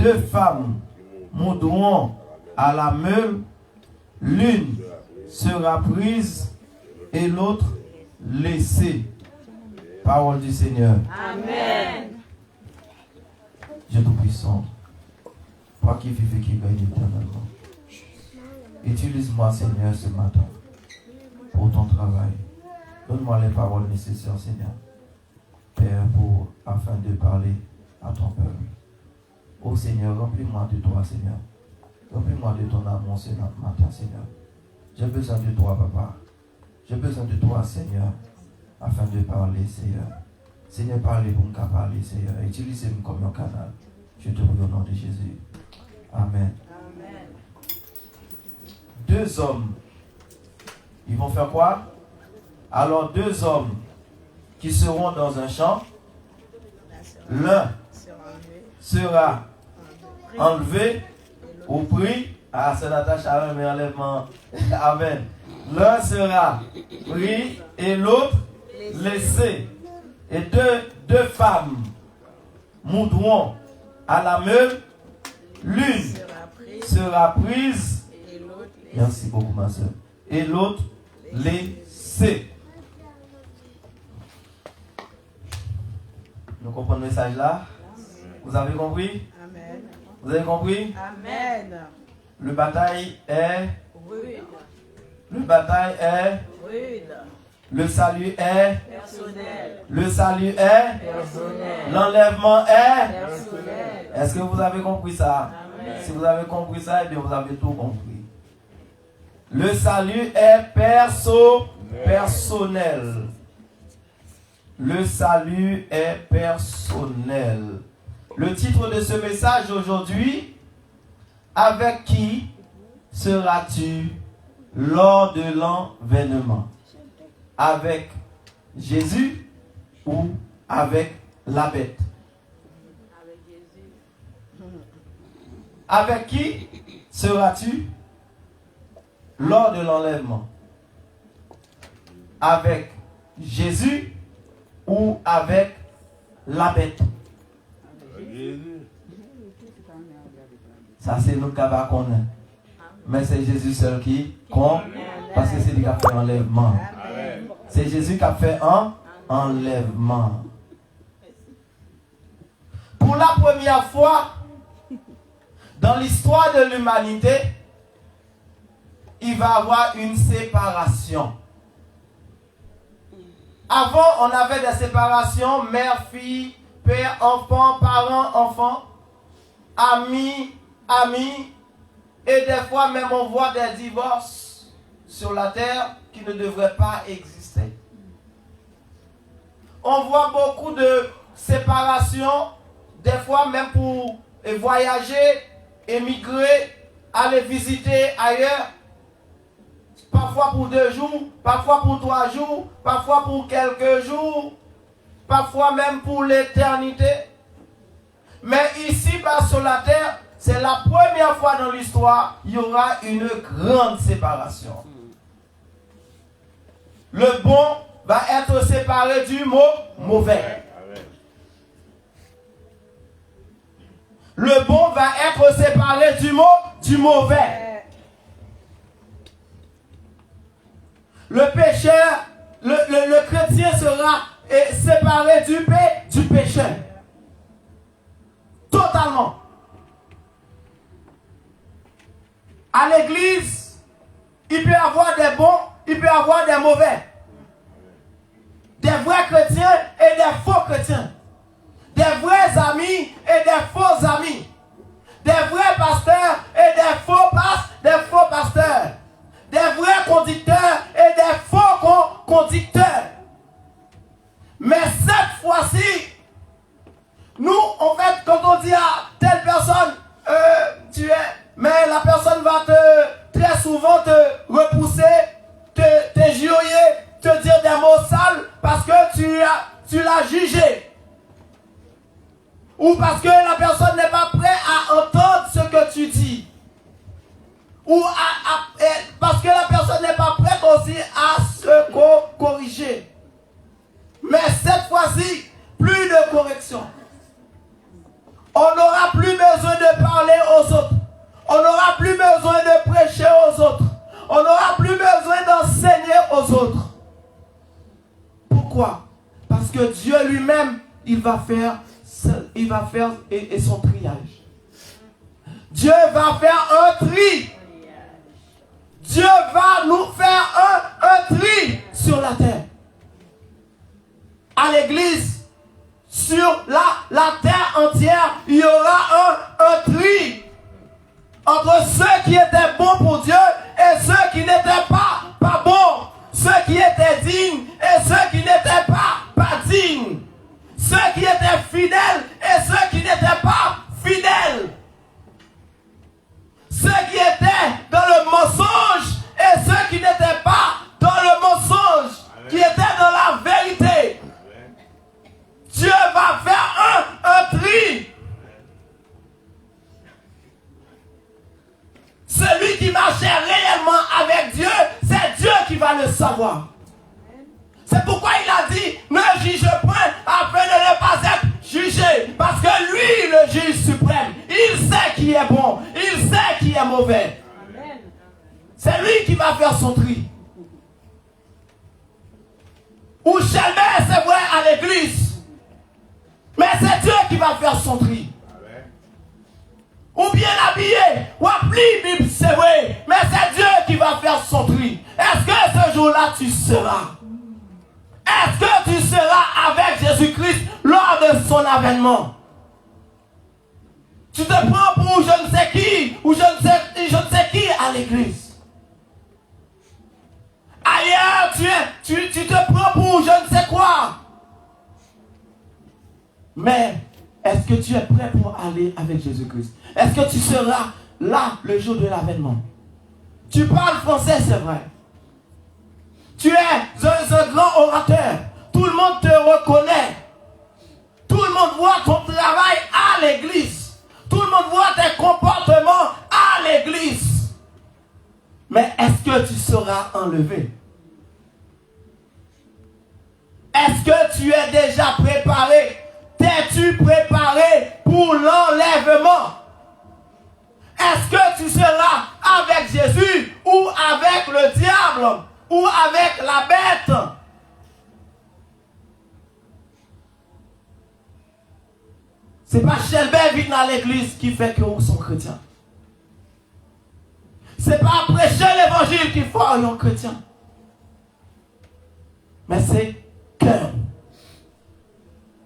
2 femmes monteront à la meule, l'une sera prise et l'autre laissée. Parole du Seigneur. Amen. Dieu Tout-Puissant, toi qui vives et qui règne éternellement, utilise-moi, Seigneur, ce matin pour ton travail. Donne-moi les paroles nécessaires, Seigneur, Père, afin de parler à ton peuple. Ô Seigneur, remplis-moi de toi, Seigneur. Remplis-moi de ton amour ce matin, Seigneur. J'ai besoin de toi, Papa. J'ai besoin de toi, Seigneur, afin de parler, Seigneur. Seigneur, parlez pour me parler, Seigneur. Utilisez-moi comme un canal. Je te prie au nom de Jésus. Amen. Amen. 2 hommes. Ils vont faire quoi? Alors 2 hommes qui seront dans un champ. L'un sera enlevé au prix. Ah, c'est Natacha Charles, mais enlèvement. Amen. L'un sera pris et l'autre laissé. Et deux femmes monteront à la meule. L'une sera prise. Merci beaucoup, ma soeur. Et l'autre laissée. Nous comprenons le message là? Vous avez compris? Amen. Vous avez compris? Amen. Le bataille est Rude. Le bataille est Rude. Le salut est Personnel. Le salut est Personnel. L'enlèvement est Personnel. Est-ce que vous avez compris ça? Amen. Si vous avez compris ça, eh bien vous avez tout compris. Le salut est personnel. Le salut est personnel. Le titre de ce message aujourd'hui: avec qui seras-tu lors de l'avènement? Avec Jésus ou avec la bête? Avec Jésus. Avec qui seras-tu lors de l'enlèvement? Avec Jésus ou avec la bête? Ça, c'est notre cas qu'on a. Mais c'est Jésus seul qui compte, parce que c'est lui qui a fait l'enlèvement. C'est Jésus qui a fait un enlèvement. Pour la première fois dans l'histoire de l'humanité, il va y avoir une séparation. Avant, on avait des séparations, mère, fille, père, enfant, parents, enfants, amis, et des fois même on voit des divorces sur la terre qui ne devraient pas exister. On voit beaucoup de séparations, des fois même pour voyager, émigrer, aller visiter ailleurs, parfois pour 2 jours, parfois pour 3 jours, parfois pour quelques jours, parfois même pour l'éternité. Mais ici-bas sur la terre, c'est la première fois dans l'histoire, il y aura une grande séparation. Le bon va être séparé du mauvais. Le bon va être séparé du mauvais. Le pécheur, le chrétien sera séparé du pécheur. Totalement. À l'église, il peut y avoir des bons, il peut y avoir des mauvais. Des vrais chrétiens et des faux chrétiens. Des vrais amis et des faux amis. Des vrais pasteurs et des faux pasteurs. Des vrais conducteurs et des faux conducteurs. Mais cette fois-ci, nous, en fait, quand on dit à telle personne, tu es, mais la personne va très souvent te repousser, te gioyer, te dire des mots sales parce que tu l'as jugé. Ou parce que la personne n'est pas prête à entendre ce que tu dis. Ou parce que la personne n'est pas prête aussi à se corriger. Mais cette fois-ci, plus de correction. On n'aura plus besoin de plus besoin de prêcher aux autres. On n'aura plus besoin d'enseigner aux autres. Pourquoi? Parce que Dieu lui-même, il va faire et son triage. Dieu va faire un tri. Dieu va nous faire un tri sur la terre. À l'église, sur la terre entière, il y aura un tri entre ceux qui étaient bons pour Dieu et ceux qui n'étaient pas bons. Ceux qui étaient dignes et ceux qui n'étaient pas dignes. Ceux qui étaient fidèles et ceux qui n'étaient pas fidèles. Ceux qui étaient dans le mensonge et ceux qui n'étaient pas dans le mensonge, qui étaient dans la vérité. Dieu va faire un tri. Celui qui marchait réellement avec Dieu, c'est Dieu qui va le savoir. C'est pourquoi il a dit, ne juge point afin de ne pas être jugé. Parce que lui, le juge suprême, il sait qui est bon, il sait qui est mauvais. C'est lui qui va faire son tri. Ou jamais c'est vrai à l'église. Mais c'est Dieu qui va faire son tri. Ou bien habillé, ou appelé Bible, c'est vrai. Mais c'est Dieu qui va faire son tri. Est-ce que ce jour-là tu seras? Est-ce que tu seras avec Jésus-Christ lors de son avènement? Tu te prends pour je ne sais qui, ou je ne sais qui à l'église. Ailleurs, tu te prends pour je ne sais quoi. Mais est-ce que tu es prêt pour aller avec Jésus-Christ? Est-ce que tu seras là le jour de l'avènement? Tu parles français, c'est vrai. Tu es un grand orateur. Tout le monde te reconnaît. Tout le monde voit ton travail à l'église. Tout le monde voit tes comportements à l'église. Mais est-ce que tu seras enlevé? Est-ce que tu es déjà préparé? T'es-tu préparé pour l'enlèvement? Est-ce que tu seras avec Jésus ou avec le diable ou avec la bête? C'est pas Shelby vient à l'église qui fait que nous sommes chrétiens. C'est pas prêcher l'évangile qui fait que nous sommes chrétiens. Mais c'est cœur.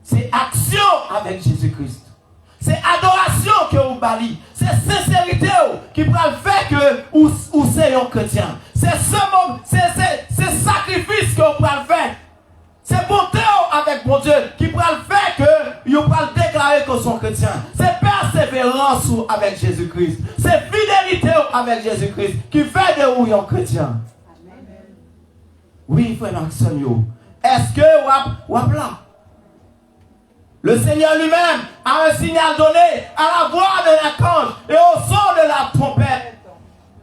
C'est action avec Jésus-Christ. C'est adoration que vous bali. C'est sincérité qui peut faire que vous soyez un chrétien. C'est sacrifice que vous pouvez faire. C'est bonté avec mon Dieu qui peut faire que vous pouvez déclarer que vous sont chrétiens. C'est persévérance avec Jésus-Christ. C'est fidélité avec Jésus-Christ qui fait de vous un chrétien. Oui, frère Maxime, est-ce que vous êtes là? Le Seigneur lui-même a un signal donné à la voix de l'archange et au son de la trompette.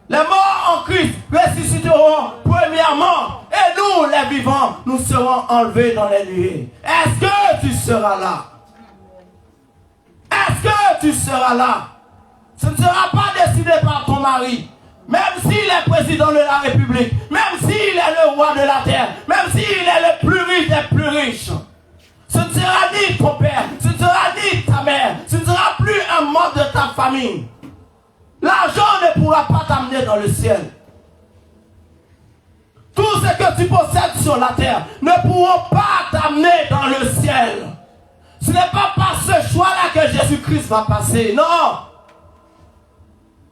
Les morts en Christ ressusciteront premièrement et nous, les vivants, nous serons enlevés dans les nuées. Est-ce que tu seras là? Est-ce que tu seras là? Ce ne sera pas décidé par ton mari. Même s'il est président de la République, même s'il est le roi de la terre, même s'il est le plus riche des plus riches. Ce ne sera ni ton père, ce ne sera ni ta mère, ce ne sera plus un membre de ta famille. L'argent ne pourra pas t'amener dans le ciel. Tout ce que tu possèdes sur la terre ne pourront pas t'amener dans le ciel. Ce n'est pas par ce choix-là que Jésus-Christ va passer, non.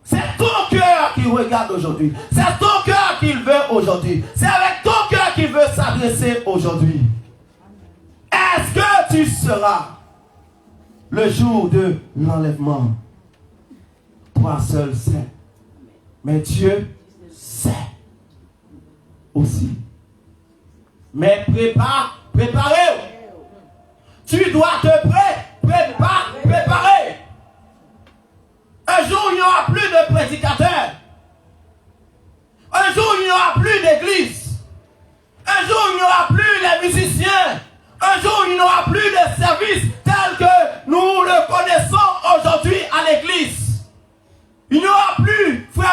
C'est ton cœur qu'il regarde aujourd'hui. C'est ton cœur qu'il veut aujourd'hui. C'est avec ton cœur qu'il veut s'adresser aujourd'hui. Est-ce que tu seras le jour de l'enlèvement? Toi seul sais. Mais Dieu sait aussi. Mais préparez. Tu dois te préparer. Un jour, il n'y aura plus de prédicateurs. Un jour, il n'y aura plus d'église. Un jour, il n'y aura plus les musiciens. Un jour, il n'y aura plus de services tels que nous le connaissons aujourd'hui à l'église. Il n'y aura plus, frère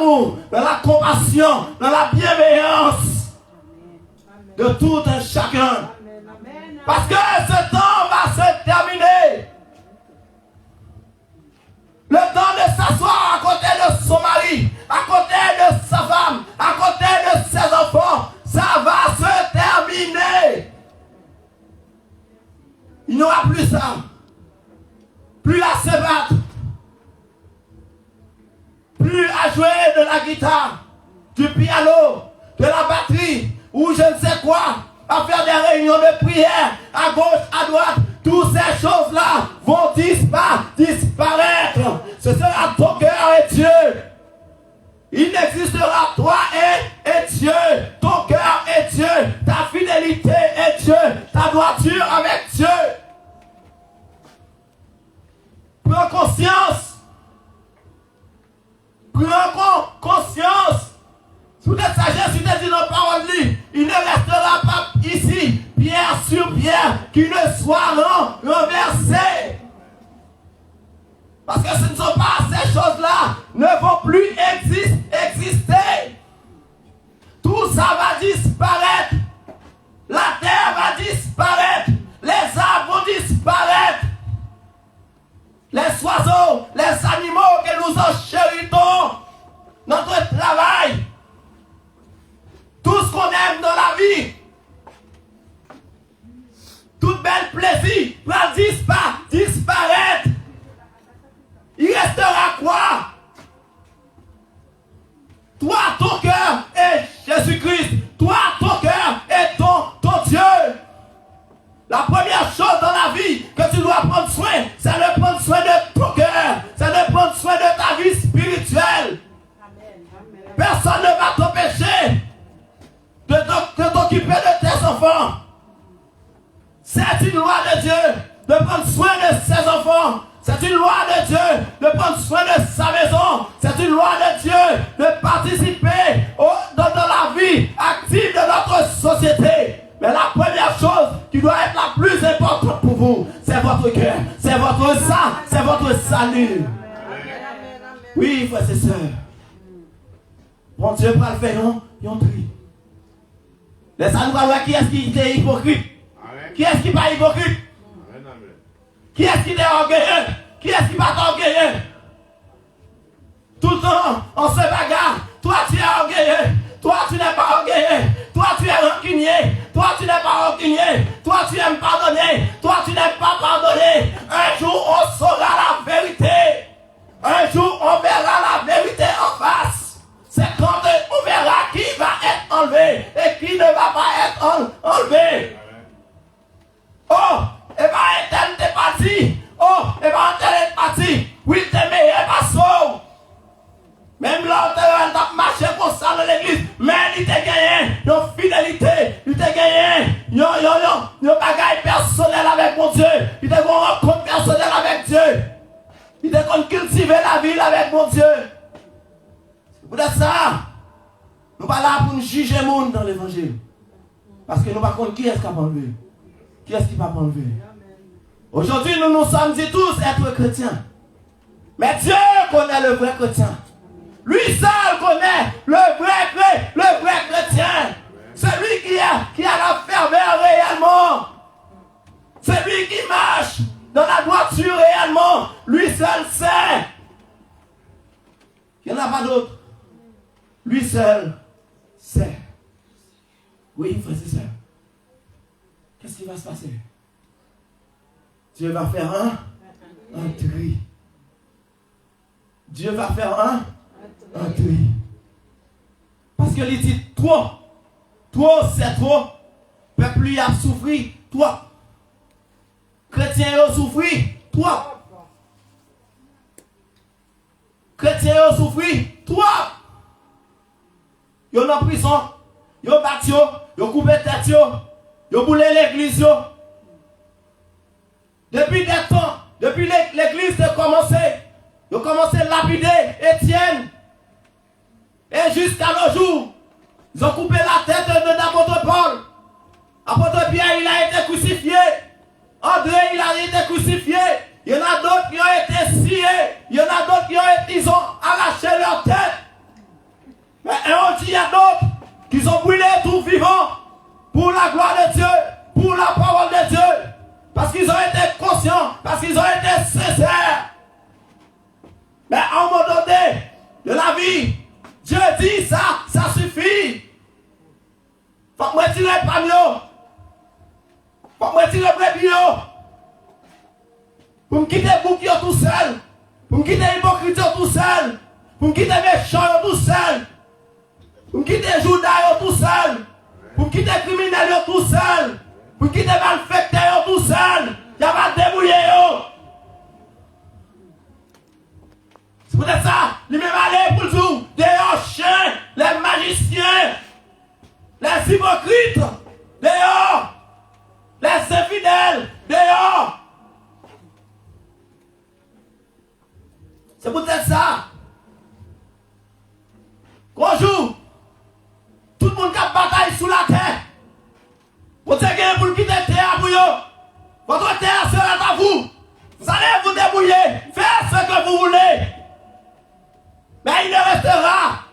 l'amour, dans la compassion, dans la bienveillance de tout un chacun. Parce que ce temps va se terminer. Le temps de s'asseoir à côté de son mari, à côté de sa femme, à côté de ses enfants, ça va se terminer. Il n'y aura plus ça. Plus à se battre. Plus à jouer de la guitare, du piano, de la batterie, ou je ne sais quoi, à faire des réunions de prière, à gauche, à droite. Toutes ces choses-là vont disparaître. Ce sera ton cœur et Dieu. Il n'existera toi et Dieu. Ton cœur et Dieu. Ta fidélité et Dieu. Ta droiture avec Dieu. Prends conscience. Prends conscience. Sous des sagesses, si tu dis nos paroles, il ne restera pas ici, pierre sur pierre, qui ne soit renversé. Parce que ce ne sont pas ces choses-là, ne vont plus exister. Tout ça va disparaître. La terre va disparaître. Les arbres vont disparaître. Les oiseaux, les animaux que nous enchérissons, notre travail, tout ce qu'on aime dans la vie, tout bel plaisir va disparaître. Il restera quoi? Toi, ton cœur est Jésus-Christ. Toi, ton cœur est ton Dieu. La première chose dans la vie que tu dois prendre soin, c'est de prendre soin de ton cœur. C'est de prendre soin de ta vie spirituelle. Personne ne va t'empêcher de t'occuper de tes enfants. C'est une loi de Dieu de prendre soin de ses enfants. C'est une loi de Dieu de prendre soin de sa maison. C'est une loi de Dieu de participer dans la vie active de notre société. Mais la première chose qui doit être la plus importante pour vous, c'est votre cœur, c'est votre sang, c'est votre salut. Oui, frères et sœurs. Bon Dieu, pour le faire, non, tri. Laissez-nous voir qui est-ce qui est hypocrite. Qui est-ce qui n'est pas hypocrite? Qui est-ce qui est orgueilleux? Qui est-ce qui va t'orgueilleux? Tout le temps, on se bagarre. Toi, tu es orgueilleux. Toi, tu n'es pas orgueilleux. Toi, tu es rancunier. Toi, tu n'es pas rancunier. Toi, tu aimes pardonner. Toi, tu n'aimes pas pardonner. Un jour, on saura la vérité. Un jour, on verra la vérité en face. C'est quand on verra qui va être enlevé et qui ne va pas être enlevé. Oh, et bien, Ethel t'es parti. Oh, et bien, Ethel est parti. Oui, t'es meilleur passant. Même là, on t'a marché comme ça dans l'église. Mais il t'a gagné. Yon fidélité. Il t'a gagné. Yon bagaille personnel avec mon Dieu. Il t'a une rencontre personnelle avec Dieu. Il t'a cultiver la ville avec mon Dieu. Pour ça, nous ne sommes pas là pour nous juger le monde dans l'évangile. Parce que nous ne savons pas qui est-ce qui va enlever. Qui est-ce qui va enlever? Aujourd'hui, nous nous sommes dit tous être chrétiens. Mais Dieu connaît le vrai chrétien. Lui seul connaît le vrai chrétien. Celui qui a la ferveur réellement. Celui qui marche dans la droiture réellement. Lui seul sait. Il n'y en a pas d'autre. Lui seul sait. Oui, frère, c'est ça. Qu'est-ce qui va se passer? Dieu va faire un tri. Dieu va faire un tri. Parce que il dit trop. Trop, c'est trop. Peuple lui a souffert. Trop. Chrétiens ont souffert. Trop. Chrétiens ont souffert. Trop. Ils sont en prison. Ils ont battu. Ils ont coupé tête. Ils ont boulé l'église. Depuis des temps, depuis l'église a commencé, ils ont commencé à lapider Étienne. Et jusqu'à nos jours, ils ont coupé la tête de l'apôtre Paul. Apôtre Pierre, il a été crucifié. André, il a été crucifié. Il y en a d'autres qui ont été sciés. Il y en a d'autres qui ont arraché leur tête. Mais il y a d'autres qui ont brûlé tout vivant pour la gloire de Dieu, pour la parole de Dieu. Parce qu'ils ont été conscients, parce qu'ils ont été sincères. Mais à un moment donné de la vie, Dieu dit ça suffit. Faut que je tire pas mieux. Faut que je tire pas mieux. Pour me quitter bouquet tout seul. Pour me quitter hypocrite tout seul. Pour me quitter méchant tout seul. Pour me quitter Judas tout seul. Pour me quitter criminel tout seul. Pour me quitter malfecteur tout seul. Il n'y a pas de débrouiller. C'est peut-être ça. Il m'est allé pour le jour. Des chiens, les magiciens, les hypocrites, dehors, les infidèles, dehors. C'est peut-être ça. Bonjour. Tout le monde qui a bataille sous la terre. Vous avez pour quitter la terre pour vous. Votre terre sera à vous. Vous allez vous débrouiller. Faire ce que vous voulez. Mais il ne restera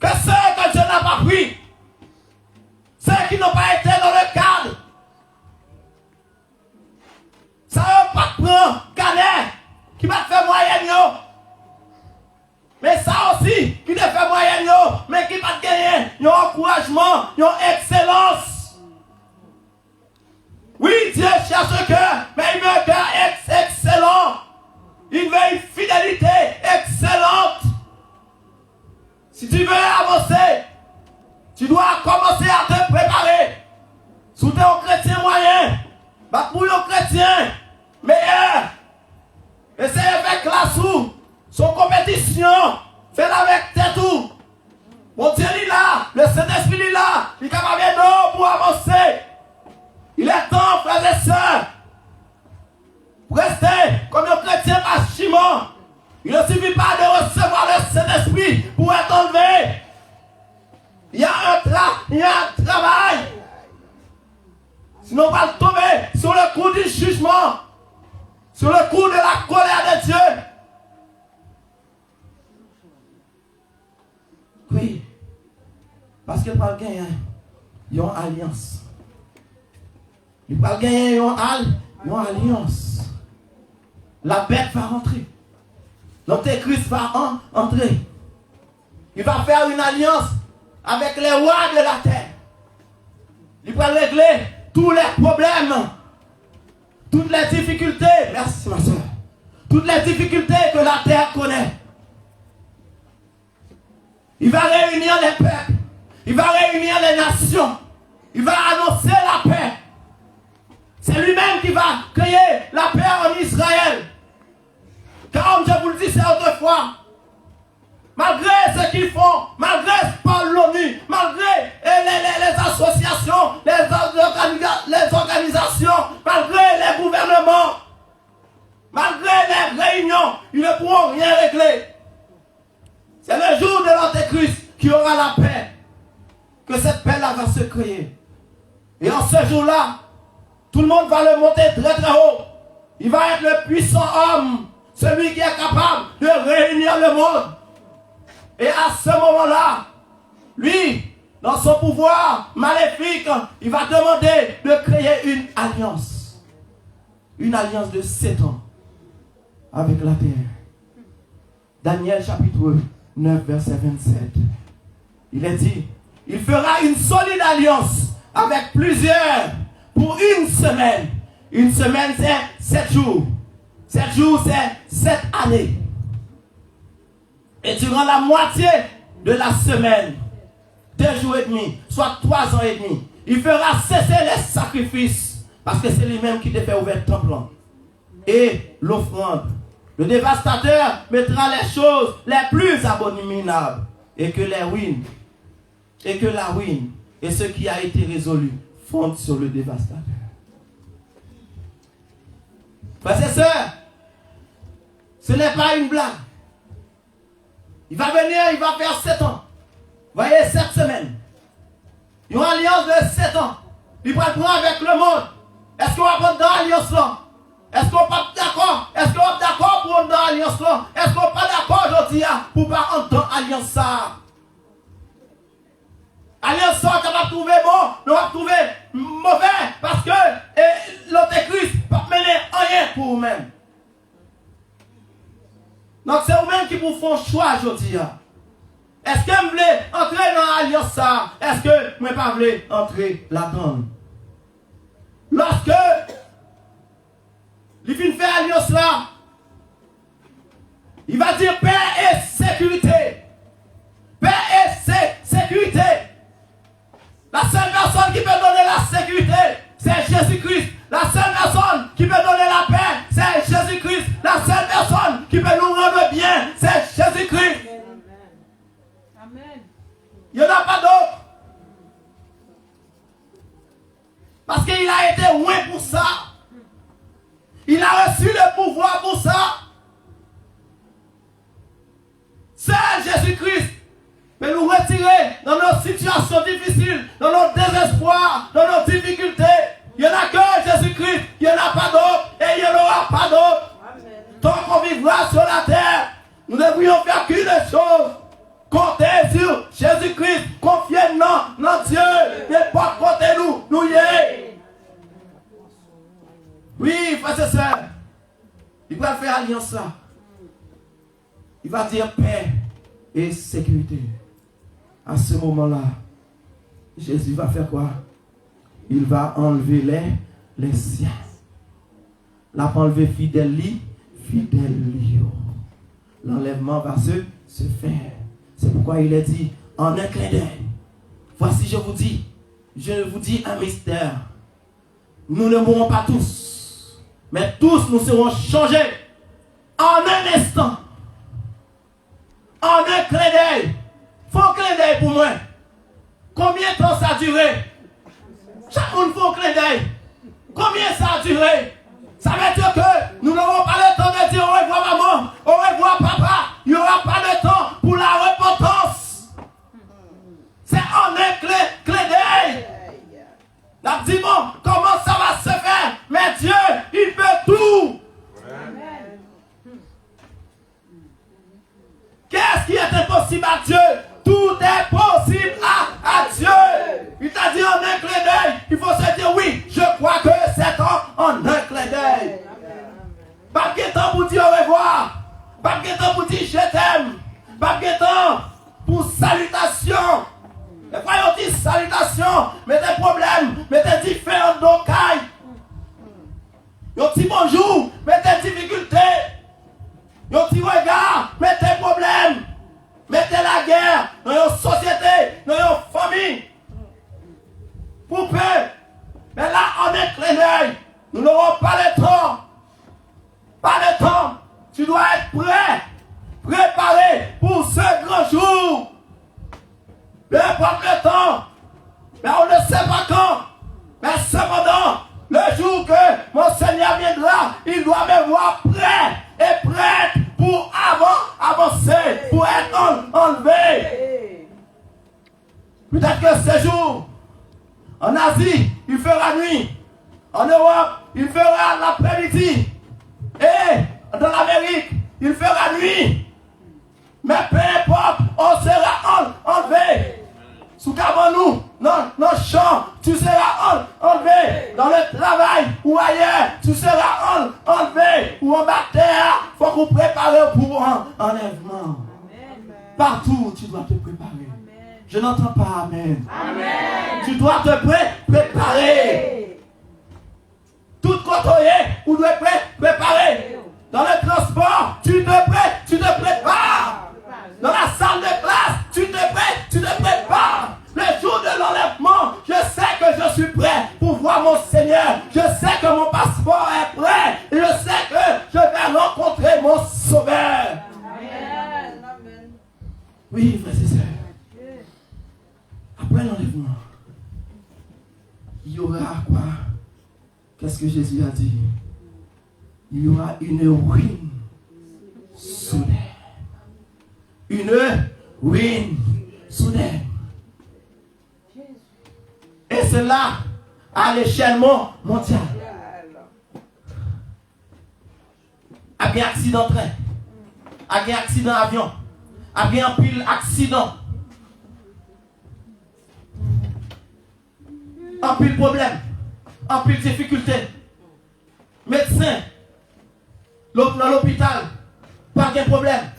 que ceux que Dieu n'a pas pris. Ceux qui n'ont pas été dans le cadre. Ça va pas prendre canet qui va faire moyen. Mais ça aussi, qui ne fait moyen, mais qui va gagner un encouragement, une excellence. Oui, Dieu cherche un cœur, mais il veut un cœur excellent. Il veut une fidélité excellente. Si tu veux avancer, tu dois commencer à te préparer. Si tu es un chrétien moyen, bah pour un chrétien meilleur, essaye de faire classe son compétition, fais-la avec tes tout. Mon Dieu il est là, le Saint-Esprit il est là, il est capable de pour avancer. Il est temps, frères et sœurs, pour rester comme un chrétien machiment. Il ne suffit pas de recevoir le Saint-Esprit pour être enlevé. Il y a un travail. Sinon on va tomber sur le coup du jugement, sur le coup de la colère de Dieu. Oui, parce qu'il va gagner une alliance. Il va gagner une alliance. La bête va rentrer. L'antéchrist va entrer. Il va faire une alliance avec les rois de la terre. Il va régler tous les problèmes, toutes les difficultés. Merci ma soeur. Toutes les difficultés que la terre connaît. Il va réunir les peuples. Il va réunir les nations. Il va annoncer la paix. C'est lui-même qui va créer la paix en Israël. Car comme je vous le dis, c'est autrefois. Malgré ce qu'ils font, malgré par l'ONU, malgré les associations, les organisations, malgré les gouvernements, malgré les réunions, ils ne pourront rien régler. C'est le jour de l'Antéchrist qui aura la paix. Que cette paix-là va se créer. Et en ce jour-là, tout le monde va le monter très très haut. Il va être le puissant homme, celui qui est capable de réunir le monde. Et à ce moment-là, lui, dans son pouvoir maléfique, il va demander de créer une alliance. Une alliance de 7 ans avec la terre. Daniel chapitre 9, verset 27. Il est dit, il fera une solide alliance avec plusieurs pour une semaine. Une semaine, c'est 7 jours. 7 jours, c'est 7 années. Et durant la moitié de la semaine, 2 jours et demi, soit 3 ans et demi, il fera cesser les sacrifices. Parce que c'est lui-même qui te fait ouvrir le temple. Et l'offrande. Le dévastateur mettra les choses les plus abominables. Et que les ruines, et que la ruine, et ce qui a été résolu, fondent sur le dévastateur. Frères et sœurs, ce n'est pas une blague. Il va venir, il va faire 7 ans. Voyez, 7 semaines. Une alliance de 7 ans. Il va prendre avec le monde. Est-ce qu'on va prendre dans l'alliance là? Est-ce qu'on n'est pas d'accord? Est-ce qu'on est d'accord pour entrer dans l'alliance là? Est-ce qu'on n'est pas d'accord aujourd'hui pour ne pas entrer dans l'alliance ça? Alliance ça capable de trouver bon, nous va trouver mauvais parce que l'antéchrist va mener rien pour vous-même. Donc c'est vous-même qui vous font choix aujourd'hui. Est-ce que vous voulez entrer dans l'alliance ça? Est-ce que vous ne pas voulez entrer là-dedans? Lorsque il vient faire alliance là, il va dire paix et sécurité. Paix et sécurité. La seule personne qui peut donner la sécurité, c'est Jésus-Christ. La seule personne qui peut donner la paix, c'est Jésus-Christ. La seule personne qui peut nous rendre bien, c'est Jésus-Christ. Amen. Il n'y en a pas d'autre. Parce qu'il a été loin pour ça. Il a reçu le pouvoir pour ça. C'est Jésus-Christ. Mais nous retirer dans nos situations difficiles, dans nos désespoirs, dans nos difficultés. Il n'y en a que Jésus-Christ. Il n'y en a pas d'autre. Et il n'y en aura pas d'autre. Tant qu'on vivra sur la terre, nous ne devrions faire qu'une chose. Compter sur Jésus-Christ. Confier dans Dieu. Et pas compter nous y est. Oui, frère et sœur. Il va faire alliance là. Il va dire paix et sécurité. À ce moment-là, Jésus va faire quoi? Il va enlever les siens. La enlever fidèle. L'enlèvement va se faire. C'est pourquoi il est dit en un clin d'œil. Voici, je vous dis un mystère. Nous ne mourrons pas tous, mais tous nous serons changés en un instant. En un clin d'œil. Faut un clin d'œil pour moi. Combien de temps ça a duré? Chaque monde faut un clin d'œil. Combien ça a duré? Ça veut dire que nous n'aurons pas le temps de dire au revoir maman, au revoir papa. Il n'y aura pas de temps pour la repentance. C'est en un clin d'œil. La dit bon, comment ça va se faire? Mais Dieu, il peut tout. Amen. Qu'est-ce qui est impossible à Dieu? Tout est possible à Dieu. Il t'a dit en un clin d'œil. Il faut se dire oui, je crois que c'est en un clin d'œil. Pas de temps pour dire au revoir. Pas de temps pour dire je t'aime. Pas de temps pour salutation. Les frères disent salutation, mais des problèmes, mais des différentes docailles. Ils disent bonjour, mais des difficultés. Ils disent regard, mais des problèmes. Mettez la guerre dans nos sociétés, dans nos familles. Pour peu. Mais là, on est clin d'œil. Nous n'aurons pas le temps. Pas le temps. Tu dois être prêt. Préparé pour ce grand jour. Peu importe le temps. Mais on ne sait pas quand. Mais cependant, le jour que mon Seigneur viendra, il doit me voir prêt et prête pour avancer, pour être enlevé. Peut-être que ce jour, en Asie, il fera nuit. En Europe, il fera l'après-midi. Et dans l'Amérique, il fera nuit. Mais peu importe, on sera enlevé. Sous nous, dans nos champs, tu seras enlevé. Dans le travail ou ailleurs, tu seras enlevé. Ou en bataille, il faut qu'on prépare pour un enlèvement. Partout, tu dois te préparer. Amen. Je n'entends pas Amen. Amen. Tu dois te préparer. Tout côté, où tu dois préparer. Dans le transport, tu te prépares. Dans la salle de classe, tu te prépares. Le jour de l'enlèvement, je sais que je suis prêt pour voir mon Seigneur. Je sais que mon passeport est prêt. Et je sais que je vais rencontrer mon Sauveur. Amen. Oui, frères et sœurs. Après l'enlèvement, il y aura quoi? Qu'est-ce que Jésus a dit? Il y aura une ruine soudaine. Une ruine soudaine. Et c'est là, à l'échelle mondiale. Il y a un accident de train. Il y a un accident d'avion. Il y a un pile accident. en pile problème, en pile difficulté. Médecin, dans l'hôpital, pas de problème.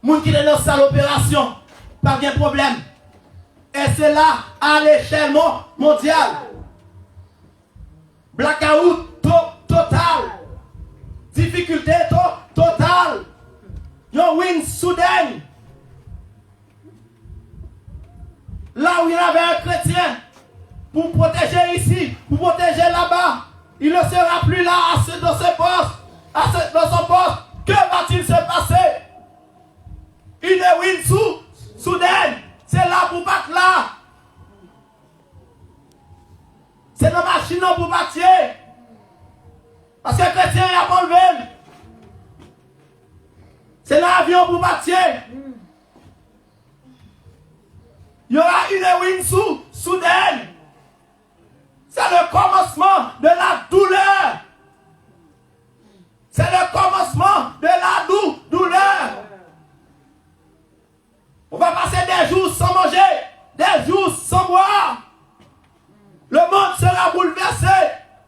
Moun qui est dans la salle d'opération, pas de problème. Et c'est là, à l'échelle mondiale. Blackout total. Difficulté totale. Yon win soudain. Là où il y avait un chrétien, pour protéger ici, pour protéger là-bas, il ne sera plus là dans ce poste, dans son poste. Que va-t-il se passer? Il est win soudain. C'est là pour battre là. C'est dans la machine pour battre. Parce que le chrétien a enlevé. C'est l'avion pour battre. Il y aura une win soudaine. C'est le commencement de la douleur. C'est le commencement de la douleur. On va passer des jours sans manger, des jours sans boire. Le monde sera bouleversé.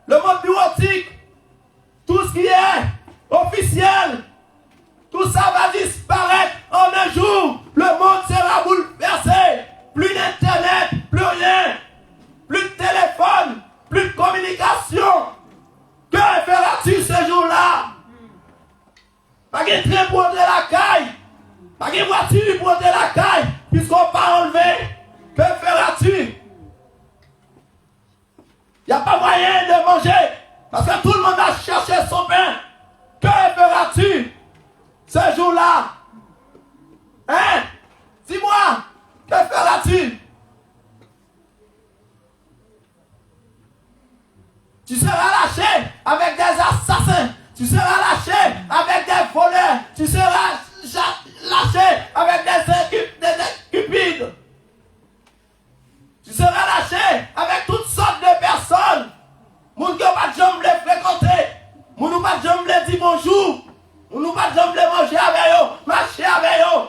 Le monde bureautique, tout ce qui est officiel, tout ça va disparaître en un jour. Le monde sera bouleversé. Plus d'internet, plus rien. Plus de téléphone, plus de communication. Que feras-tu ce jour-là? Pas de train pour de la caille. Pas de voiture pour de la caille. Puisqu'on pas enlevé. Que feras-tu? Il n'y a pas moyen de manger. Parce que tout le monde a cherché son pain. Que feras-tu ce jour-là? Hein? Dis-moi. Que feras-tu? Tu seras lâché avec des assassins. Tu seras lâché avec des voleurs. Tu seras lâché avec des cupides. Tu seras lâché avec toutes sortes de personnes. Moun qui pas de jambes les fréquenter. Moun pas de jambes les dire bonjour. Moun pas de jambes les manger avec eux. Marcher avec eux.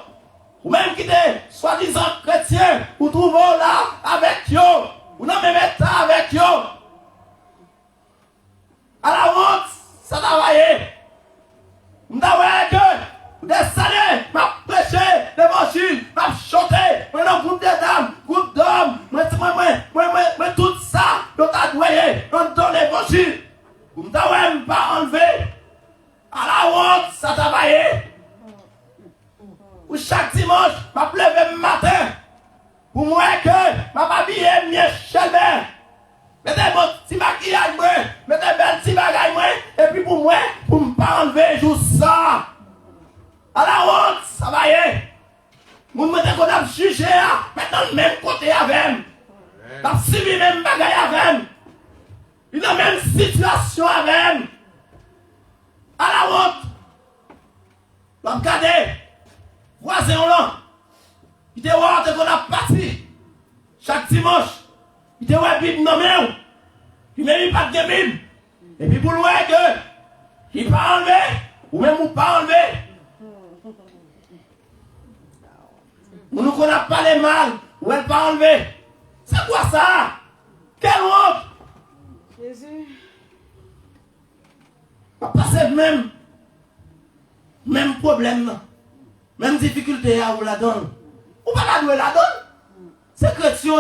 Ou même qui est soi-disant chrétien. Ou trouvons là avec eux. Ou non même état avec eux. À la honte, ça travaille. M'dawé que des années, m'a prêché l'évangile, m'a chanté, moi dans groupe de dames, groupe d'hommes, moi tout ça, on t'a doué, on donne l'évangile. M'dawé pas enlevé. À la honte, ça travaille. Ou chaque dimanche, m'a levé le matin. Pour moi que m'a habillé mieux chez mettez bon petit maquillage, mettez belle petit bagage, et puis pour moi, pour ne pas enlever, joue ça. À la honte, ça va y aller. Vous mettez qu'on a jugé, maintenant même côté avec. T'as suivi même bagage avec. Il a même situation avec. À la honte. L'on regardez, voisin là, il te voit qu'on a parti chaque dimanche. Il te voit Bible non mais il même pas de Bible. Et puis pour le voir que il pas enlevé ou même ou pas enlevé. Nous ne connaissons pas les mal ou elle pas enlevé. C'est quoi ça? Quelle honte? Jésus. On va passer même problème, même difficulté à vous la donne. Ou pas la donner la donne? C'est chrétien.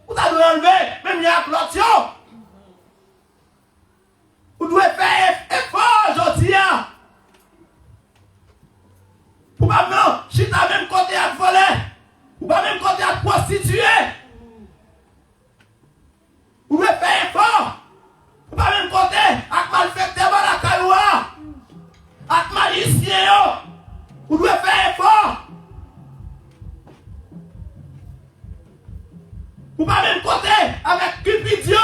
Vous devez enlever, même il y a clôture. Vous devez faire effort aujourd'hui. Vous ne pouvez pas chita même côté à voler. Vous ne pouvez pas même côté à prostituer. Vous devez faire effort. Vous ne pouvez pas même côté à malfecter dans la caloua. À malicien. Vous devez faire effort. Ou pas même côté avec Cupidio.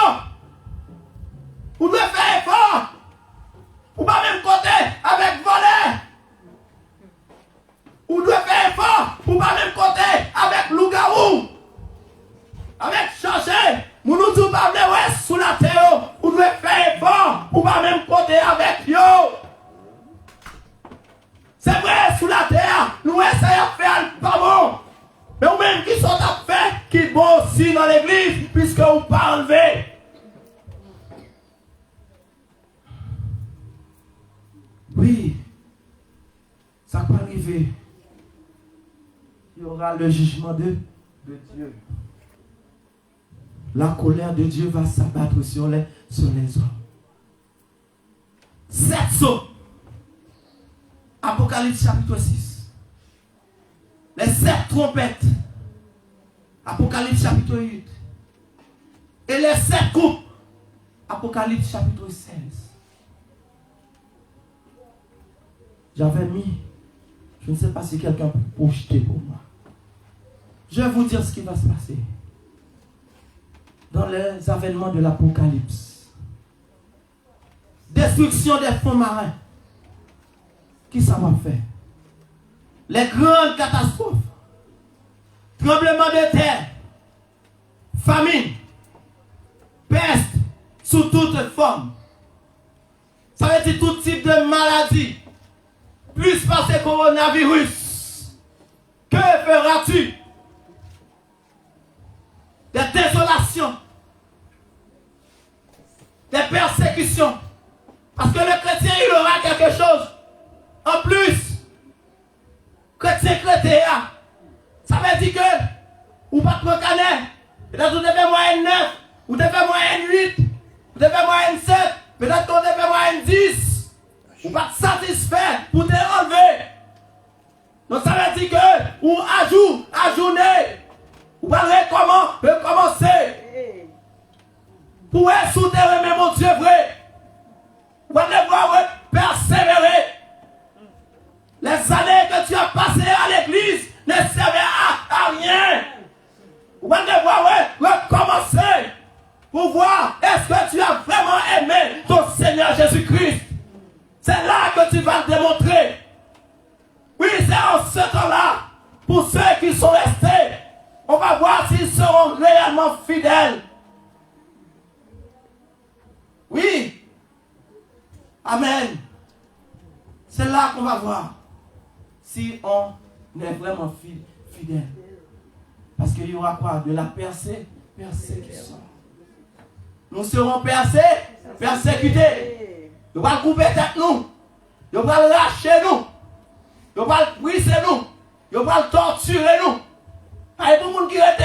arriver, il y aura le jugement de Dieu. La colère de Dieu va s'abattre sur les hommes. 7 sauts. Apocalypse chapitre 6. Les 7 trompettes. Apocalypse chapitre 8. Et les 7 coupes. Apocalypse chapitre 16. J'avais mis, je ne sais pas si quelqu'un peut projeter pour moi. Je vais vous dire ce qui va se passer. Dans les avènements de l'Apocalypse. Destruction des fonds marins. Qui ça va faire? Les grandes catastrophes. Tremblement de terre. Famine. Peste. Sous toute forme. Ça veut dire tout type de maladie. Plus passer coronavirus. Que feras-tu? Des désolations. Des persécutions. Parce que le chrétien, il aura quelque chose. En plus, chrétien, ça veut dire que, ou pas de canet, peut-être vous devez moyenne 9, vous devez moyenne 8, vous devez moyenne 7, peut-être qu'on devait moyenne 10, ou pas de satisfait pour te enlever. Donc ça veut dire que, ou ajourner, ou pas recommencer. Pour être souterrain, mais mon Dieu vrai. Vous allez devoir persévérer. Les années que tu as passées à l'église ne servaient à rien. Vous allez devoir recommencer pour voir est-ce que tu as vraiment aimé ton Seigneur Jésus-Christ. C'est là que tu vas le démontrer. Oui, c'est en ce temps-là, pour ceux qui sont restés, on va voir s'ils seront réellement fidèles. Oui. Amen. C'est là qu'on va voir si on est vraiment fidèle. Parce qu'il y aura quoi? De la persécution. Nous serons persécutés. Ils vont couper tête nous. Ils vont lâcher nous. Ils vont briser nous. Ils vont torturer nous. Pas tout le monde qui est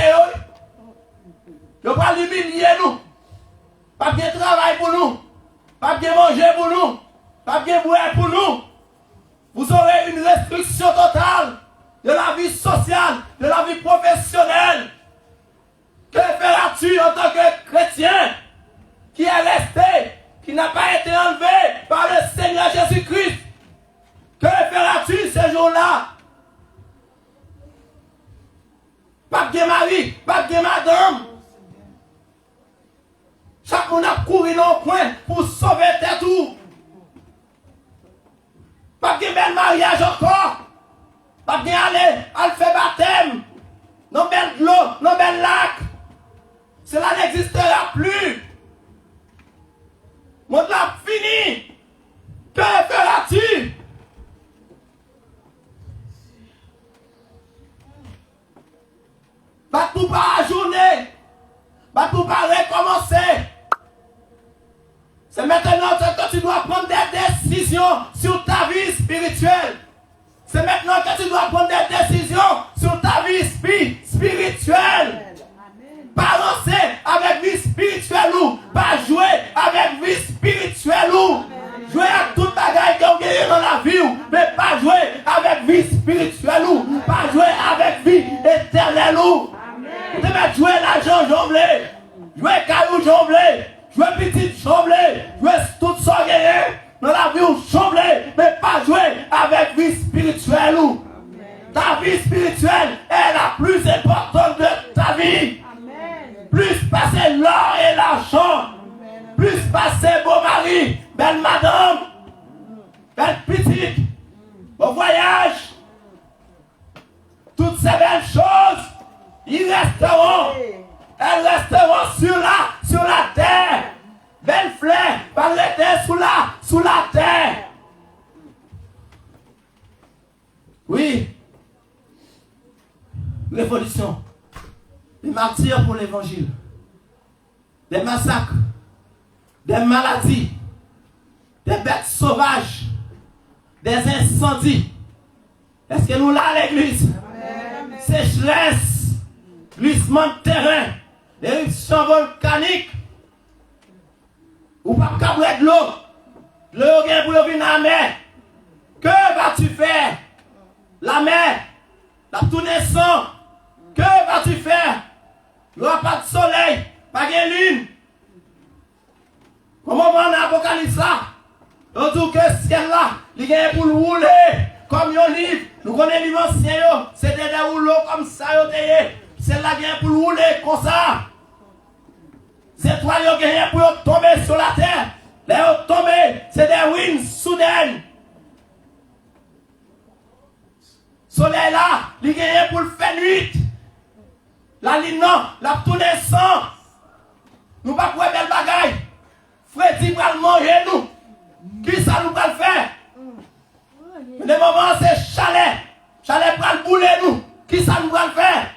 ils vont humilier nous. Pas bien travail pour nous. Pas bien manger pour nous. Pas bien boire pour nous. Vous aurez une restriction totale de la vie sociale, de la vie professionnelle. Que feras-tu en tant que chrétien qui est resté, qui n'a pas été enlevé par le Seigneur Jésus-Christ? Que feras-tu ce jour-là? Pas bien mari, pas bien madame. Chaque monde a couru dans le coin pour sauver tes tours. Pas de bel mariage encore. Pas de aller à faire baptême. Non bel de l'eau, non bel lac. Cela n'existera plus. Mon l'a fini. Que feras-tu? Pas tout par ajourner. Pas tout par recommencer. C'est maintenant que tu dois prendre des décisions sur ta vie spirituelle. C'est maintenant que tu dois prendre des décisions sur ta vie spirituelle. Pas lancer avec vie spirituelle ou pas jouer avec vie spirituelle ou jouer à toute bagaille que vous gagnez dans la vie, mais pas jouer avec vie spirituelle ou pas jouer avec vie éternelle ou vous devez jouer l'argent jonglé, jouer caillou jonglé, jouer petit jonglé, jouer tout ça gagné dans la vie ou jonglé, mais pas jouer avec vie spirituelle ou ta vie spirituelle est la plus importante de ta vie. Plus passer l'or et l'argent, plus passer beau mari, belle madame, belle petite, au voyage, toutes ces belles choses, elles resteront sur la terre. Belle fleur, pas rester sous la terre. Oui, révolution. Des martyrs pour l'évangile, des massacres, des maladies, des bêtes sauvages, des incendies, Est-ce que nous là à l'église? Sécheresse, glissement de terrain, éruption volcanique. Ou pas cabrer de l'eau. L'eau vient pour venir à la mer. Que vas-tu faire? La mer, la tournée sang. Que vas-tu faire? Il n'y aura pas de soleil, pas de lune. Comment on va en Apocalypse là? On dit que ce ciel là, il est pour le rouler comme un livre. Nous connaissons les anciens, c'était des rouleaux comme ça. Celle-là vient pour le rouler comme ça. Ces étoiles viennent pour tomber sur la terre. Les tomber, c'est des winds soudaines. Soleil là, il vient pour le faire nuit. La ligne non, la tourner sans. Nous ne pouvons pas faire belle bagaille. Freddy va manger nous. Qui ça nous va le faire? Le moment c'est chalet. Chalet va le bouler nous. Qui ça nous va le faire?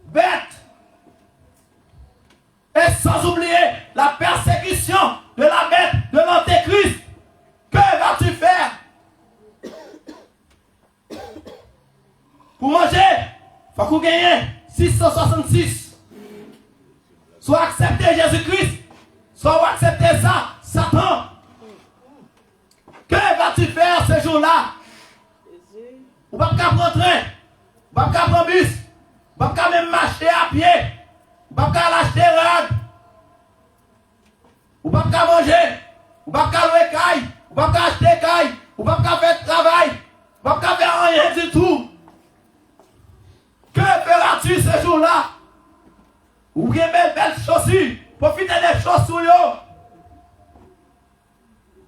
Bête. Et sans oublier la persécution de la bête, de l'antéchrist. Que vas-tu faire? Pour manger, il faut qu'on gagne 666. Soit accepter Jésus-Christ, soit accepter ça, Satan. Que vas-tu faire ce jour-là? Ou pas prendre train, ou pas prendre bus, ou pas même marcher à pied, ou pas l'acheter rad, ou pas manger, ou pas louer caille, ou pas acheter caille, ou pas faire travail, ou pas faire rien du tout. Que feras-tu ce jour-là? Ou bien belles chaussures, profitez des chaussures.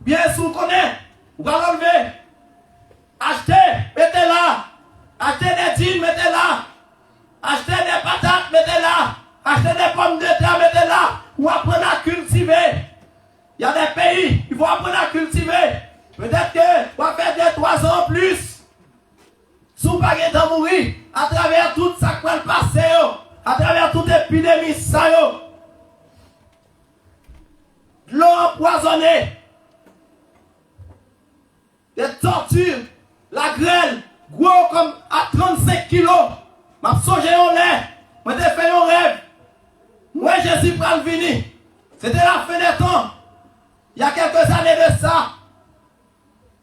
Bien sûr, connaît, ou pas l'enlever. Achetez, mettez là. Achetez des jeans, mettez là. Achetez des patates, mettez là. Achetez des pommes de terre, mettez là. Ou apprendre à cultiver. Il y a des pays, il faut apprendre à cultiver. Peut-être que vous allez faire 2-3 ans plus. Si vous n'avez pas de mourir, à travers tout ça qui va le passer, à travers toute épidémie, ça, l'eau empoisonnée, des tortures, la grêle, gros comme à 35 kilos. Je songé au lait, je me fait un rêve. Moi, Jésus prend le venir. C'était la fin des temps. Il y a quelques années de ça.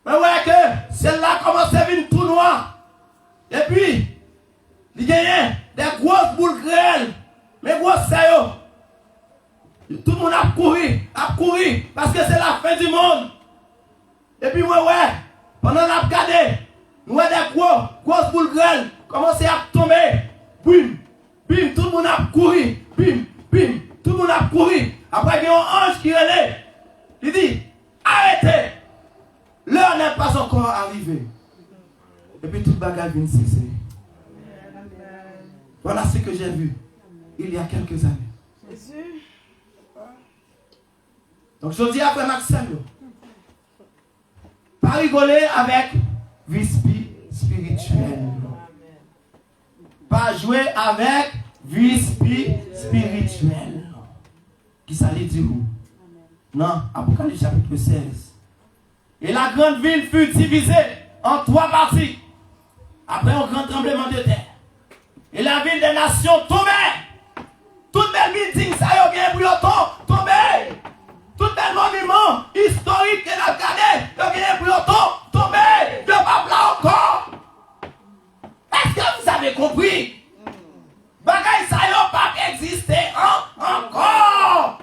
Mais ouais que celle-là commence à venir tout noir. Et puis, il y a des grosses boules grêles. Mais grosses saillots. Tout le monde a couru, parce que c'est la fin du monde. Et puis, ouais, pendant la regardé, nous avons des grosses boules grêles commencé à tomber. Bim, bim, tout le monde a couru. Bim, bim, tout le monde a couru. Après, il y a un ange qui relève. Il dit, arrêtez. L'heure n'est pas encore arrivée. Et puis, toute bagarre vient cesser. Voilà ce que j'ai vu il y a quelques années. Donc, je dis après Maxime, pas rigoler avec vie spirituelle. Pas jouer avec vie spirituelle. Qui ça dit où? Non, Apocalypse chapitre 16. Et la grande ville fut divisée en 3 parties. Après un grand tremblement de terre. Et la ville des nations tombait. Toutes les buildings, ça y est bien pour tomber. Tout le monument historique que nous avons gardé, nous avons pris autant, tombé, de pas là encore. Est-ce que vous avez compris? Bagaille ça n'a pas existé encore.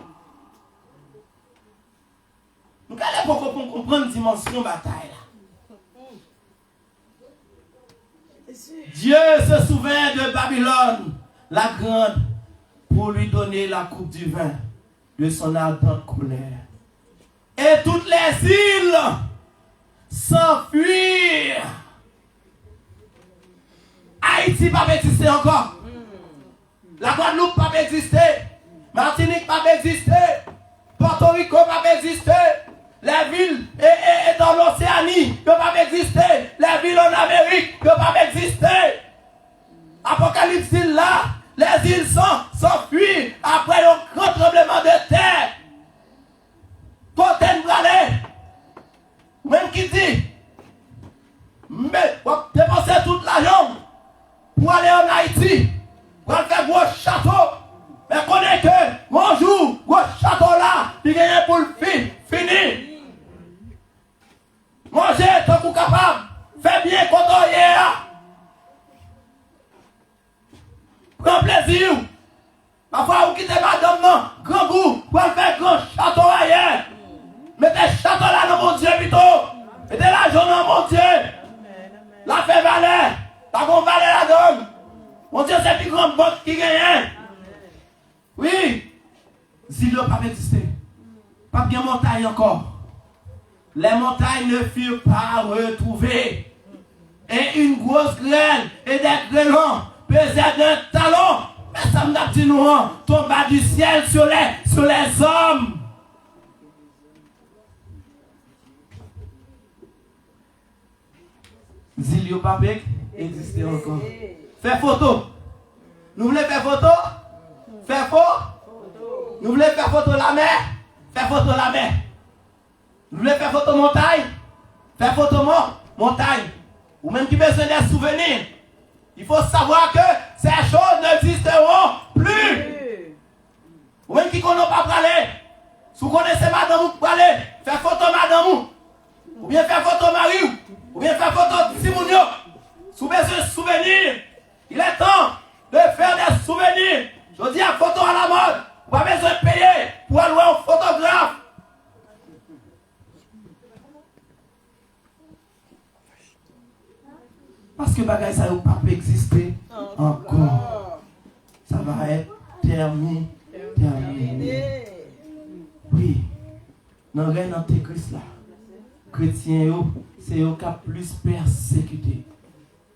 Nous allons comprendre la dimension de la bataille. Dieu se souvient de Babylone, la grande, pour lui donner la coupe du vin de son ardente colère. Et toutes les îles s'enfuirent. Haïti n'a pas existé encore. La Guadeloupe n'a pas existé. Martinique n'a pas existé. Porto Rico n'a pas existé. Les villes et dans l'Océanie ne peuvent pas exister. Les villes en Amérique ne peuvent pas exister. Apocalypse là, les îles s'enfuient après un grand tremblement de terre. Côté de Bralé, même qui dit, mais il gagne pour le fini. Manger tant que capable. Fais bien quand on y est. Prends plaisir. Parfois, vous quittez madame, non, grand goût, pour faire grand château ailleurs. Mettez château là dans mon Dieu, plutôt. Mettez l'argent dans mon Dieu. La fait valer. Pas qu'on valait la donne. Mon Dieu, c'est plus grande banque qui gagne. Oui. Zilo pas existé. Pas bien montagne encore. Les montagnes ne furent pas retrouvées. Et une grosse graine et des grêlons pesaient d'un talon. Mais ça me dit nous, tomba du ciel sur les hommes. Zilio Papek existe encore. Fais photo. Nous voulons faire photo? Faire photo? Nous voulons faire photo la mer? Faire photo la mer. Nous voulons faire photo montagne? Faire photo montagne. Ou même qui besoin des souvenirs. Il faut savoir que ces choses n'existeront plus. Ou même qui ne connaît pas parler. Si vous connaissez madame, vous parlez. Faire photo madame. Ou bien faire photo mari. Ou bien faire photo Simounio. Si vous avez besoin de souvenirs, il est temps de faire des souvenirs. Je dis à photo à la mode. Vous avez besoin de payer pour aller au photographe. Parce que bagaille ça ne peut pas exister encore. Ça va être terminé. Oui. Dans le règne d'Antéchrist là, chrétiens, c'est eux qui ont plus persécuté.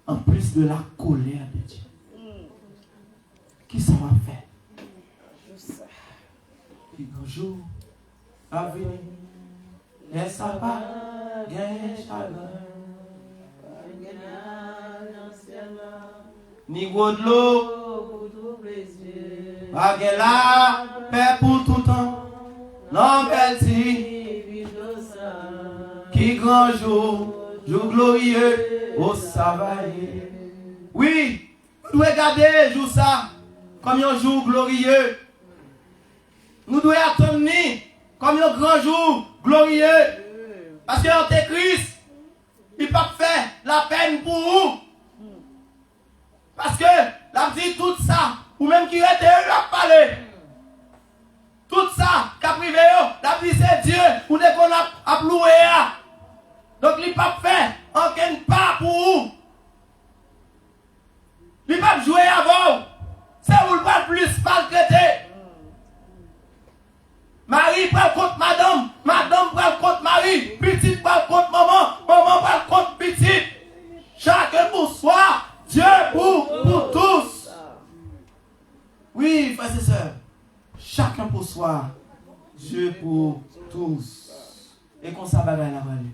En plus de la colère de Dieu. Qui ça va faire? Un jour à venir, et ça va gagner chagrin. Ni gros de l'eau, pas de la paix pour tout temps. Non, belle-ti, qui grand jour, jour glorieux, au savaillé. Oui, nous devons regarder jour ça comme un jour glorieux. Nous devons attendre comme un grand jour glorieux. Parce que l'Antéchrist, il ne peut pas faire la peine pour vous. Parce que la dit tout ça, ou même qui était eux à parler. Tout ça, qu'a privé, la dit c'est Dieu, ou dès qu'on a loué. Donc il ne peut pas faire aucun pas pour vous. Il ne peut pas jouer avant. C'est où le pas plus maltraité. Marie prend contre madame, madame prend contre Marie, petite prend contre maman, maman prend contre petite. Chacun pour soi, Dieu pour tous. Oui, frères et sœurs, chacun pour soi, Dieu pour tous. Et qu'on s'en va la vallée.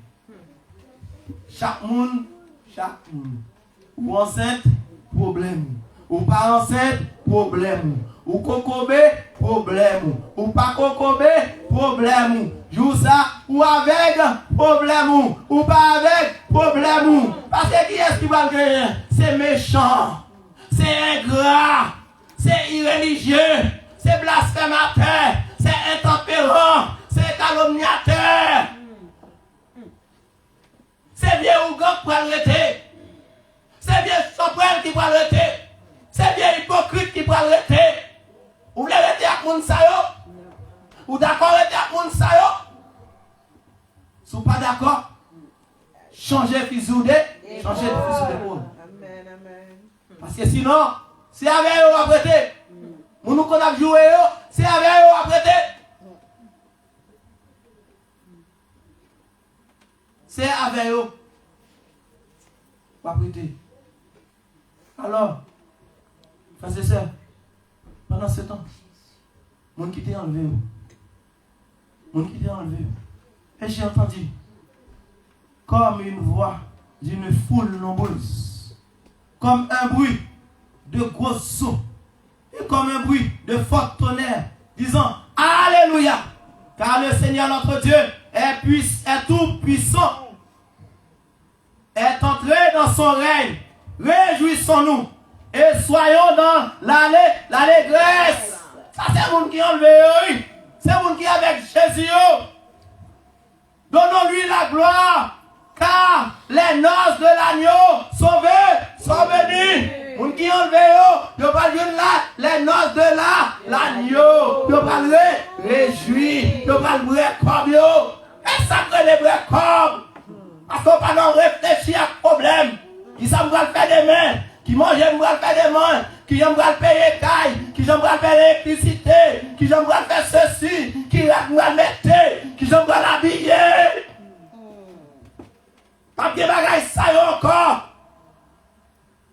Chaque monde. Ou enceinte, problème. Ou pas enceinte, problème. Ou kokobé, problème. Ou pas kokobé, problème. Joue ça, ou avec, problème. Ou pas avec, problème. Parce que qui est-ce qui va le gagner? C'est méchant, c'est ingrat, c'est irréligieux, c'est blasphémateur, c'est intempérant, c'est calomniateur. C'est vieux Ougan qui va l'arrêter. C'est vieux Chopin qui va l'arrêter. C'est vieux hypocrite qui va l'arrêter. Vous voulez arrêter à Mounsayo? Vous d'accord arrêter à Mounsayo? Si vous pas d'accord, changez de fusil changez de fusil d'épaule. Parce que sinon, c'est avec eux à prêter. Nous qu'on a joué, c'est avec eux à prêter. C'est avec eux. Pas prêter. Alors, frères et sœurs, pendant ce temps, mon qui t'est enlevé. Mon qui t'est enlevé. Et j'ai entendu, comme une voix d'une foule nombreuse, comme un bruit de gros sauts, et comme un bruit de fort tonnerre, disant Alléluia, car le Seigneur notre Dieu est tout puissant, est entré dans son règne. Réjouissons-nous et soyons dans l'allégresse. Ça c'est le monde qui est enlevé, oui. C'est le monde qui est avec Jésus. les noces de l'agneau sont venues. Moun qui enlevé yo va dire là, les noces de l'agneau. Yo va le réjouir, yo va le comme yo. Et ça que les vrais comme. Parce qu'on va pas réfléchir à problème. Qui ça va faire des mains, qui mange va faire des mains, qui va payer caille, qui va payer l'électricité, qui va faire ceci, qui va mettre, qui va l'habiller. Pas de bagaille ça encore.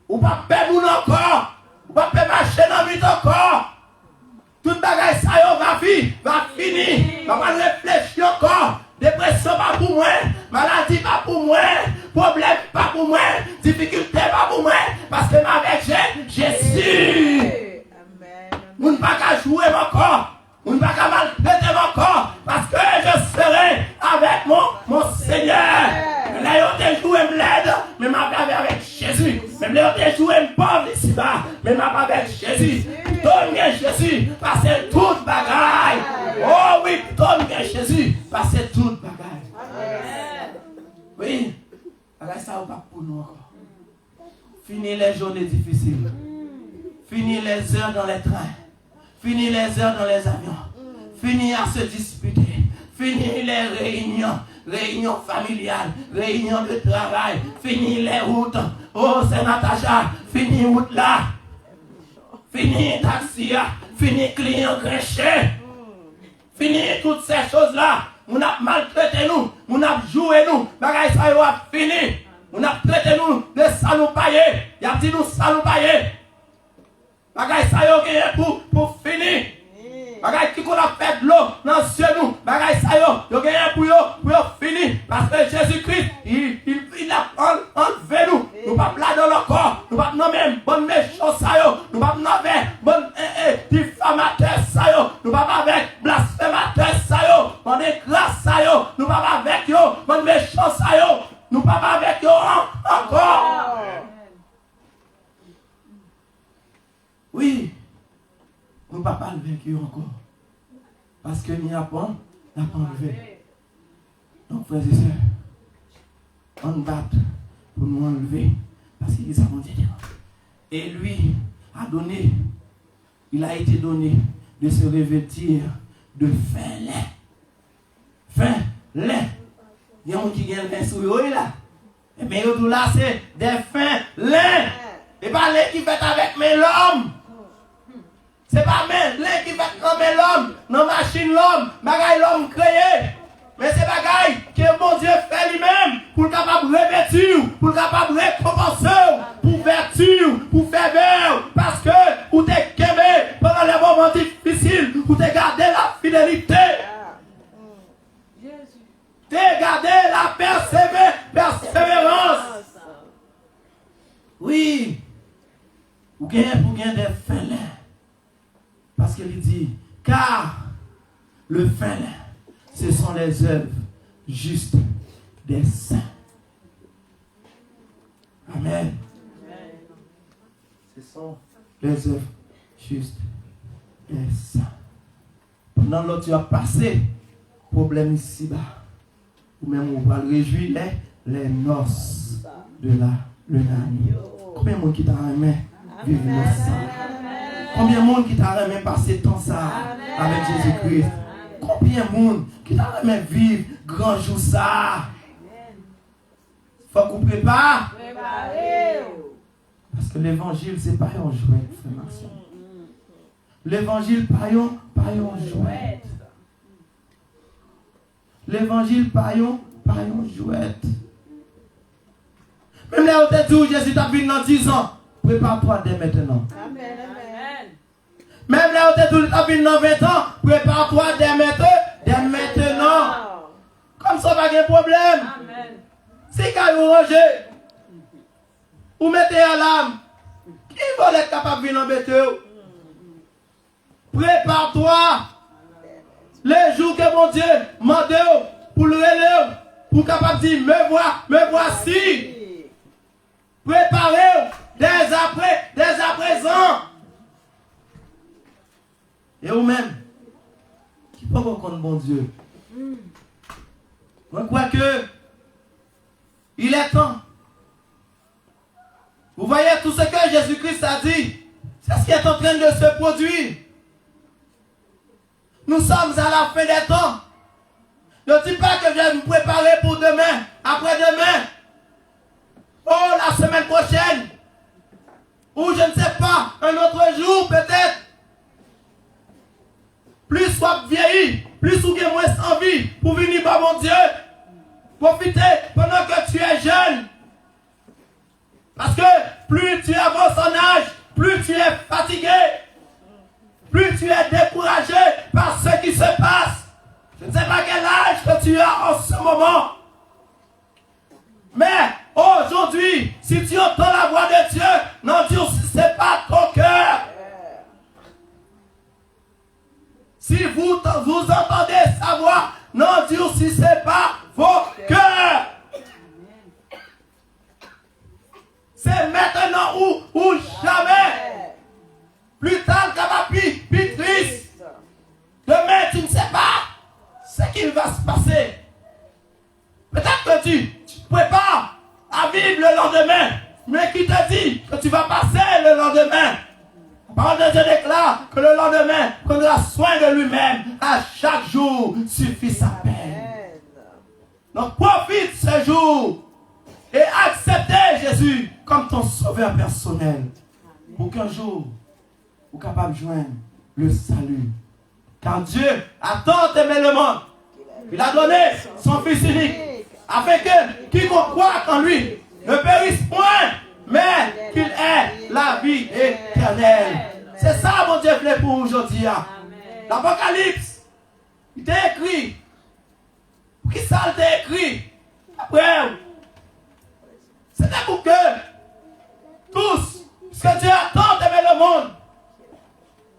Ou pas perdre encore. Ou pas marcher dans la vie encore. Tout bagaille ça va finir. Va pas réfléchir encore. Dépression pas pour moi. Maladie pas pour moi. Problème pas pour moi. Difficulté pas pour moi. Parce que avec Jésus. Vous ne pouvez pas jouer encore. Vous ne pouvez pas maltraiter encore. Parce que je serai avec mon Seigneur. Là, il a joué m'aide, mais m'a pas avec Jésus. Même là, il a joué pauvre ici-bas, mais m'a pas avec Jésus. Donne-moi Jésus, parce que toute bagaille. Oh oui, donne-moi Jésus, parce que toute bagaille. Oui, bagaille ça va pas pour nous encore. Fini les journées difficiles. Fini les heures dans les trains. Fini les heures dans les avions. Fini à se disputer. Fini les réunions familiales, réunions de travail, fini les routes. Oh, c'est Natacha, fini route là. Fini taxi, fini client gréché. Fini toutes ces choses-là. On a maltraité nous, on a joué nous. Bagaille ça y a fini. On a traité nous de salopaillés. Il a dit nous salopaillés. Bagaille ça y a pour finir. Bagay qui qu'on a fait de l'eau dans le ciel nous. Bagay ça yo gagné pour finir. Parce que Jésus-Christ, il a enlevé nous. Nous pas là dans le corps. Nous pas nommer bonne méchant ça yo. Nous pas nommer bonne diffamateur ça yo. Nous pas avec blasphémateur ça yo. Bonne grâce ça yo. Nous pas avec yo. Bonne méchant ça yo. Nous pas avec yo encore. Oui. Nous ne pouvons pas avec eux encore. Parce que nous n'avons pas enlevé. Donc, frères et sœurs, on bat pour nous enlever. Parce qu'il est avant Dieu. Et lui a donné, il a été donné de se revêtir de fin lait. Fin lait. Il y a un qui gagne le sur eux là. Et bien, tout là, c'est des fins lait. Et pas lait qui fait avec mes l'homme. C'est pas même l'un qui fait nommer l'homme, non machine l'homme, bagaille l'homme créé. Mais c'est bagaille que mon Dieu fait lui-même pour le capable de revêtir, pour le capable de récompenser, pour vertu, pour faveur. Parce que vous t'es quémé pendant les moments difficiles, vous t'es gardé la fidélité. T'es gardé la persévérance. Oui. Vous gagnez pour gagner des fins là. Parce qu'il dit, car le fin, ce sont les œuvres justes des saints. Amen. Ce sont les œuvres justes des saints. Pendant l'autre, tu as passé, problème ici-bas. Ou même on va le réjouir les noces de le agneau. Combien de monde qui t'a aimé vivre dans ça? Combien de monde qui t'a aimé passer temps ça avec Jésus-Christ? Combien de monde qui t'a aimé vivre grand jour ça? Faut qu'on prépare. Parce que l'évangile, c'est pas un jouet, frère Maxime. L'évangile, pas un jouet. L'évangile, pas un jouet. Même là où tu es dit, Jésus t'a vu dans 10 ans. Prépare-toi dès maintenant. Amen. Même là où tu es dit dans 20 ans. Prépare-toi dès maintenant. Comme ça, pas de problème. Amen. Si vous rangez, vous mettez à l'âme, qui va être capable de venir embêter? Prépare-toi. Les jours que mon Dieu m'a dit pour le relève, pour capable de dire, me voici. Préparez dès à présent. Et vous-même, qui peut vous compte bon Dieu? Je crois que il est temps voyez tout ce que Jésus-Christ a dit. C'est ce qui est en train de se produire. Nous sommes à la fin des temps. Ne dis pas que je vais me préparer pour demain, après-demain. Oh, la semaine prochaine. Ou je ne sais pas, un autre jour peut-être. Plus soit vieilli, plus ou bien moins envie pour venir par mon Dieu. Profitez pendant que tu es jeune. Parce que plus tu avances en âge, plus tu es fatigué, plus tu es découragé par ce qui se passe. Je ne sais pas quel âge que tu as en ce moment. Mais aujourd'hui, si tu entends la voix de Dieu, n'endurcissez pas ton cœur. Si vous entendez sa voix, n'endurcissez pas vos cœurs. C'est maintenant ou jamais. Plus tard qu'après, plus triste. Demain, tu ne sais pas ce qu'il va se passer. Peut-être que tu te prépares à vivre le lendemain, mais qui te dit que tu vas passer le lendemain? La parole de Dieu déclare que le lendemain prendra soin de lui-même. À chaque jour suffit sa peine. Donc profite ce jour et acceptez Jésus comme ton sauveur personnel. Pour qu'un jour, vous soyez capable de joindre le salut. Car Dieu a tant aimé le monde qu'il a donné son Fils unique, afin que quiconque croit en lui ne périsse point, mais qu'il ait la vie éternelle. C'est ça, mon Dieu, voulait pour aujourd'hui. L'Apocalypse, il t'a écrit. Pour qui ça t'a écrit? Après, c'était pour que tous, parce que Dieu a tant aimé le monde,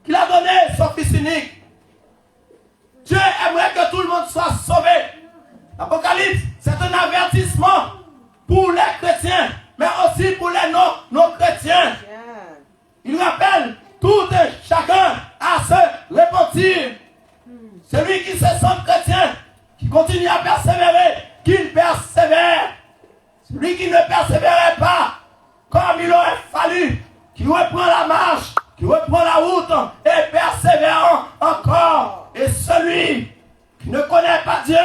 qu'il a donné son Fils unique. Dieu aimerait que tout le monde soit sauvé. L'Apocalypse, c'est un avertissement pour les chrétiens, mais aussi pour les non-chrétiens. Il rappelle tout et chacun à se repentir. Celui qui se sent chrétien, qui continue à persévérer, qu'il persévère. Celui qui ne persévérait pas, comme il aurait fallu, qui reprend la marche, qui reprend la route, et persévérant encore. Et celui qui ne connaît pas Dieu,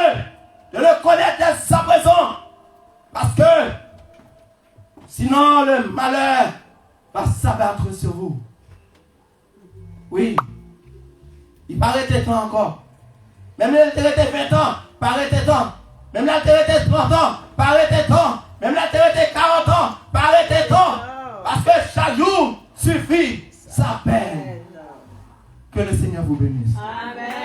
de le connaître dès à présent. Parce que sinon le malheur va s'abattre sur vous. Oui. Il paraît temps encore. Même là, il était 20 ans, paraît temps. Même là, il était 30 ans, paraît temps. Même là, il était 40 ans, paraît temps. Parce que chaque jour suffit sa peine. Que le Seigneur vous bénisse. Amen.